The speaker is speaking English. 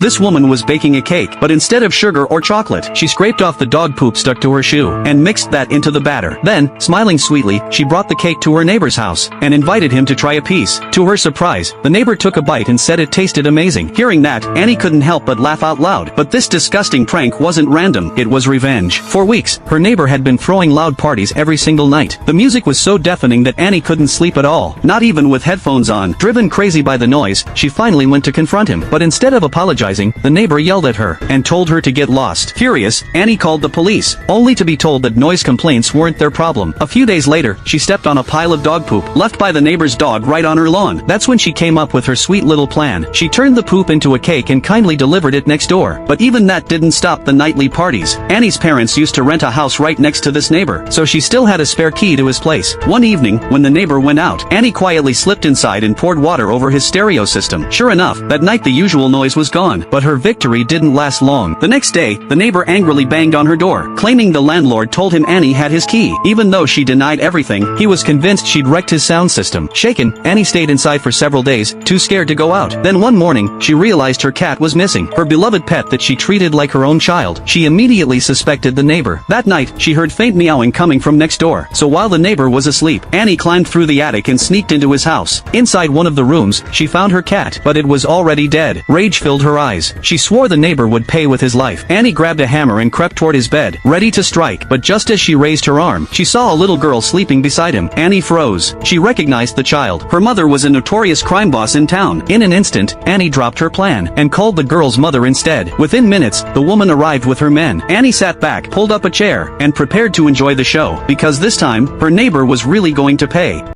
This woman was baking a cake, but instead of sugar or chocolate, she scraped off the dog poop stuck to her shoe, and mixed that into the batter. Then, smiling sweetly, she brought the cake to her neighbor's house, and invited him to try a piece. To her surprise, the neighbor took a bite and said it tasted amazing. Hearing that, Annie couldn't help but laugh out loud. But this disgusting prank wasn't random, it was revenge. For weeks, her neighbor had been throwing loud parties every single night. The music was so deafening that Annie couldn't sleep at all, not even with headphones on. Driven crazy by the noise, she finally went to confront him. But instead of apologizing, the neighbor yelled at her, and told her to get lost. Furious, Annie called the police, only to be told that noise complaints weren't their problem. A few days later, she stepped on a pile of dog poop, left by the neighbor's dog right on her lawn. That's when she came up with her sweet little plan. She turned the poop into a cake and kindly delivered it next door. But even that didn't stop the nightly parties. Annie's parents used to rent a house right next to this neighbor, so she still had a spare key to his place. One evening, when the neighbor went out, Annie quietly slipped inside and poured water over his stereo system. Sure enough, that night the usual noise was gone, but her victory didn't last long. The next day, the neighbor angrily banged on her door, claiming the landlord told him Annie had his key. Even though she denied everything, he was convinced she'd wrecked his sound system. Shaken, Annie stayed inside for several days, too scared to go out. Then one morning, she realized her cat was missing, her beloved pet that she treated like her own child. She immediately suspected the neighbor. That night, she heard faint meowing coming from next door. So while the neighbor was asleep, Annie climbed through the attic and sneaked into his house. Inside one of the rooms, she found her cat, but it was already dead. Rage filled her eyes. She swore the neighbor would pay with his life. Annie grabbed a hammer and crept toward his bed, ready to strike, but just as she raised her arm, she saw a little girl sleeping beside him. Annie froze. She recognized the child. Her mother was a notorious crime boss in town. In an instant, Annie dropped her plan, and called the girl's mother instead. Within minutes, the woman arrived with her men. Annie sat back, pulled up a chair, and prepared to enjoy the show, because this time, her neighbor was really going to pay.